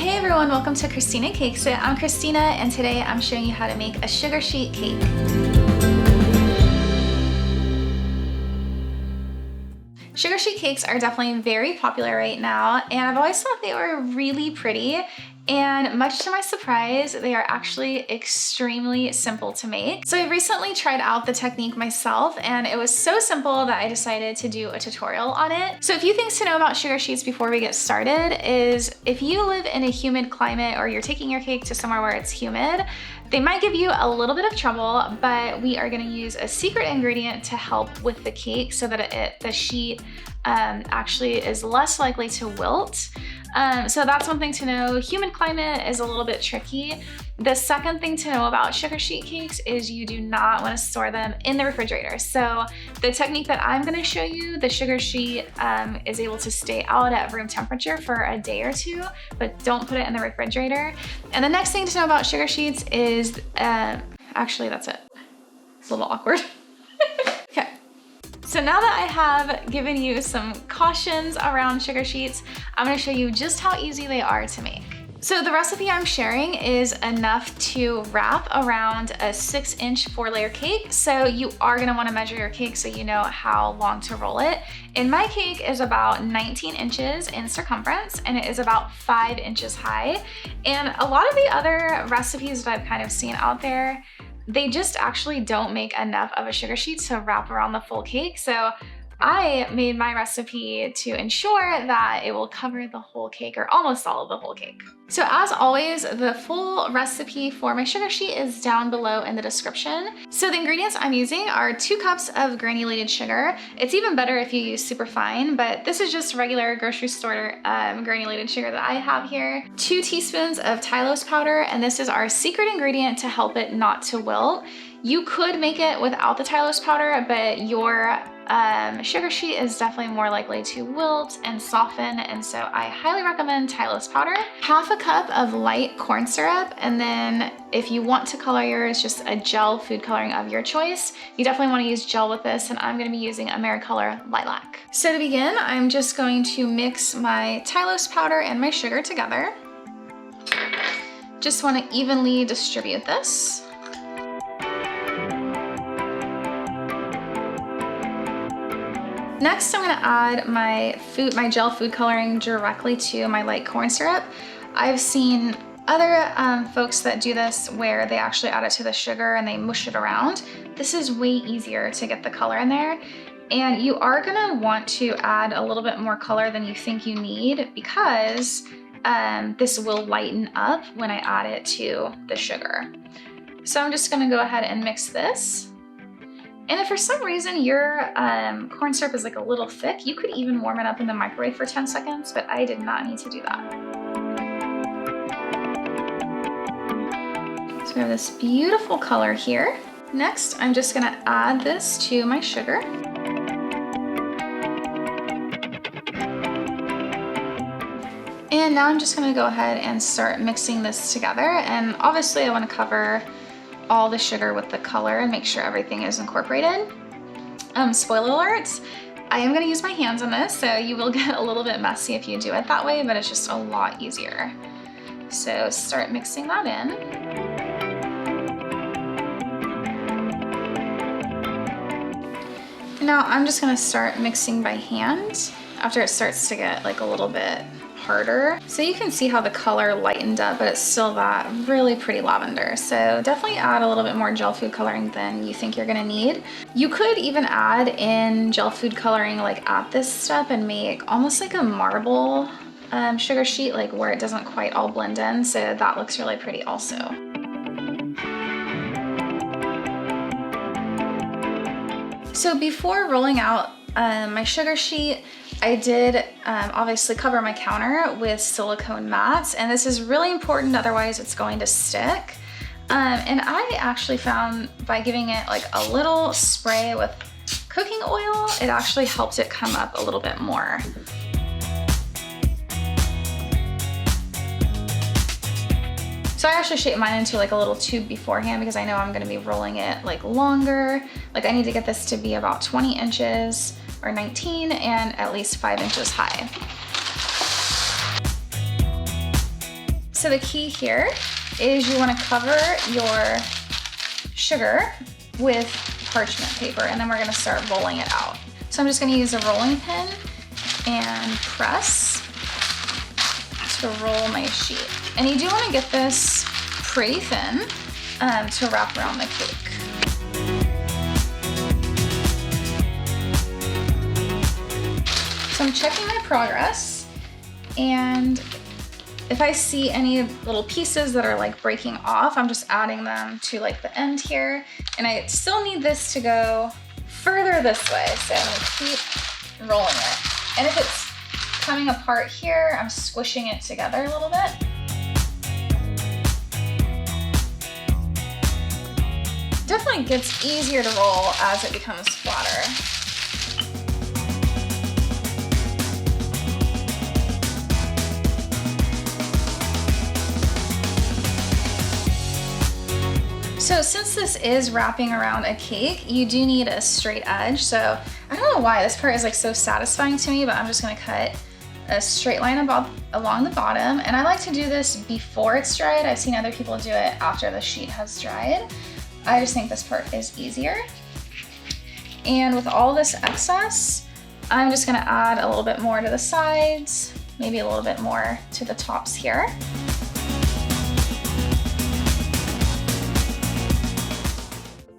Hey everyone, welcome to Christina Cakes It. I'm Christina and today I'm showing you how to make a sugar sheet cake. Sugar sheet cakes are definitely very popular right now, and I've always thought they were really pretty, and much to my surprise, they are actually extremely simple to make. So I recently tried out the technique myself, and it was so simple that I decided to do a tutorial on it. So a few things to know about sugar sheets before we get started is if you live in a humid climate or you're taking your cake to somewhere where it's humid, they might give you a little bit of trouble, but we are gonna use a secret ingredient to help with the cake so that the sheet actually is less likely to wilt. So that's one thing to know. Humid climate is a little bit tricky. The second thing to know about sugar sheet cakes is you do not want to store them in the refrigerator. So the technique that I'm going to show you, the sugar sheet is able to stay out at room temperature for a day or two, but don't put it in the refrigerator. And the next thing to know about sugar sheets is, actually that's it. It's a little awkward. Okay. So now that I have given you some cautions around sugar sheets, I'm gonna show you just how easy they are to make. So the recipe I'm sharing is enough to wrap around a 6-inch 4-layer cake. So you are gonna wanna measure your cake so you know how long to roll it. And my cake is about 19 inches in circumference and it is about 5 inches high. And a lot of the other recipes that I've kind of seen out there, they just actually don't make enough of a sugar sheet to wrap around the full cake. So I made my recipe to ensure that it will cover the whole cake or almost all of the whole cake. So as always, the full recipe for my sugar sheet is down below in the description. So the ingredients I'm using are 2 cups of granulated sugar. It's even better if you use super fine, but this is just regular grocery store granulated sugar that I have here. 2 teaspoons of Tylose powder, and this is our secret ingredient to help it not to wilt. You could make it without the Tylose powder, but your sugar sheet is definitely more likely to wilt and soften, and so I highly recommend Tylose powder. 1/2 cup of light corn syrup, and then if you want to color yours, just a gel food coloring of your choice. You definitely want to use gel with this, and I'm going to be using Americolor Lilac. So to begin, I'm just going to mix my Tylose powder and my sugar together. Just want to evenly distribute this. Next, I'm gonna add my gel food coloring directly to my light corn syrup. I've seen other folks that do this where they actually add it to the sugar and they mush it around. This is way easier to get the color in there. And you are gonna want to add a little bit more color than you think you need because this will lighten up when I add it to the sugar. So I'm just gonna go ahead and mix this. And if for some reason your corn syrup is like a little thick, you could even warm it up in the microwave for 10 seconds, but I did not need to do that. So we have this beautiful color here. Next, I'm just gonna add this to my sugar. And now I'm just gonna go ahead and start mixing this together. And obviously I wanna cover all the sugar with the color and make sure everything is incorporated. Spoiler alert, I am gonna use my hands on this, so you will get a little bit messy if you do it that way, but it's just a lot easier. So start mixing that in. Now I'm just gonna start mixing by hand after it starts to get like a little bit harder. So you can see how the color lightened up, but it's still that really pretty lavender. So definitely add a little bit more gel food coloring than you think you're gonna need. You could even add in gel food coloring like at this step and make almost like a marble sugar sheet, like where it doesn't quite all blend in. So that looks really pretty also. So before rolling out my sugar sheet, I did obviously cover my counter with silicone mats, and this is really important, otherwise it's going to stick. And I actually found by giving it like a little spray with cooking oil, it actually helped it come up a little bit more. So I actually shaped mine into like a little tube beforehand because I know I'm gonna be rolling it like longer. Like I need to get this to be about 20 inches or 19 and at least 5 inches high. So the key here is you want to cover your sugar with parchment paper, and then we're going to start rolling it out. So I'm just going to use a rolling pin and press to roll my sheet. And you do want to get this pretty thin to wrap around the cake. So I'm checking my progress, and if I see any little pieces that are like breaking off, I'm just adding them to like the end here. And I still need this to go further this way, so I'm gonna keep rolling it. And if it's coming apart here, I'm squishing it together a little bit. Definitely gets easier to roll as it becomes flatter. So since this is wrapping around a cake, you do need a straight edge. So I don't know why this part is like so satisfying to me, but I'm just gonna cut a straight line along the bottom. And I like to do this before it's dried. I've seen other people do it after the sheet has dried. I just think this part is easier. And with all this excess, I'm just gonna add a little bit more to the sides, maybe a little bit more to the tops here.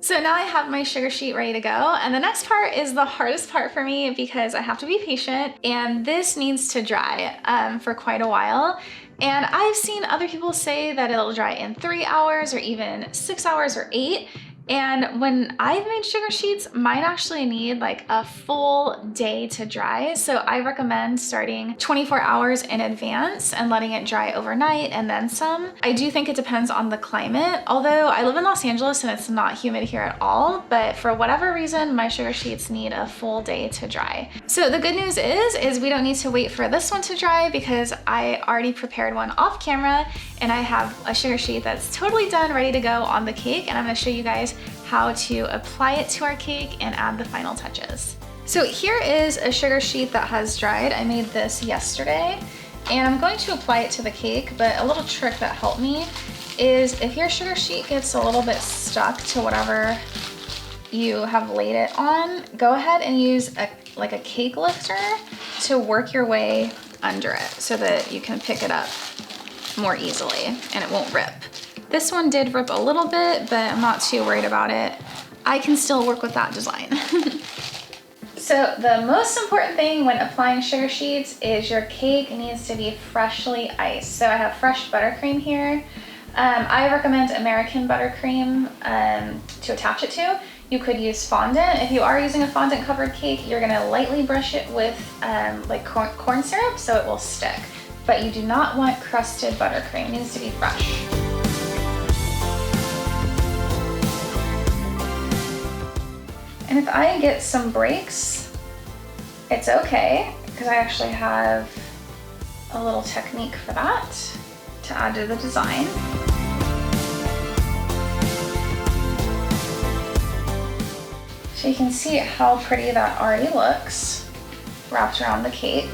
So now I have my sugar sheet ready to go, and the next part is the hardest part for me because I have to be patient, and this needs to dry for quite a while. And I've seen other people say that it'll dry in 3 hours or even 6 hours or 8. And when I've made sugar sheets, mine actually need like a full day to dry. So I recommend starting 24 hours in advance and letting it dry overnight and then some. I do think it depends on the climate, although I live in Los Angeles and it's not humid here at all, but for whatever reason, my sugar sheets need a full day to dry. So the good news is we don't need to wait for this one to dry because I already prepared one off camera, and I have a sugar sheet that's totally done, ready to go on the cake, and I'm gonna show you guys how to apply it to our cake and add the final touches. So here is a sugar sheet that has dried. I made this yesterday, and I'm going to apply it to the cake, but a little trick that helped me is if your sugar sheet gets a little bit stuck to whatever you have laid it on, go ahead and use like a cake lifter to work your way under it so that you can pick it up more easily and it won't rip. This one did rip a little bit, but I'm not too worried about it. I can still work with that design. So the most important thing when applying sugar sheets is your cake needs to be freshly iced. So I have fresh buttercream here. I recommend American buttercream to attach it to. You could use fondant. If you are using a fondant covered cake, you're gonna lightly brush it with like corn syrup so it will stick. But you do not want crusted buttercream, it needs to be fresh. And if I get some breaks, it's okay, because I actually have a little technique for that to add to the design. So you can see how pretty that already looks wrapped around the cake.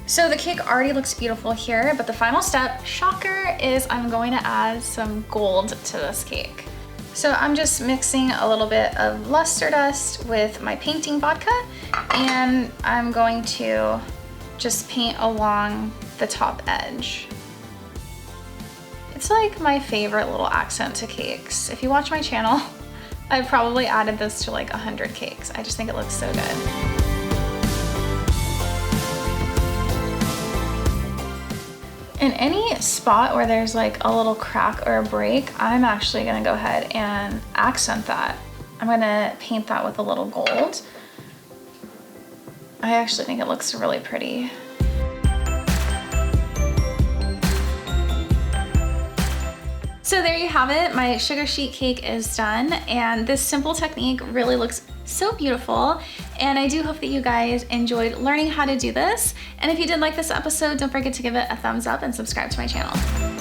So the cake already looks beautiful here, but the final step, shocker, is I'm going to add some gold to this cake. So I'm just mixing a little bit of luster dust with my painting vodka, and I'm going to just paint along the top edge. It's like my favorite little accent to cakes. If you watch my channel, I've probably added this to like 100 cakes. I just think it looks so good. In any spot where there's like a little crack or a break, I'm actually gonna go ahead and accent that. I'm gonna paint that with a little gold. I actually think it looks really pretty. So there you have it. My sugar sheet cake is done, and this simple technique really looks so beautiful. And I do hope that you guys enjoyed learning how to do this. And if you did like this episode, don't forget to give it a thumbs up and subscribe to my channel.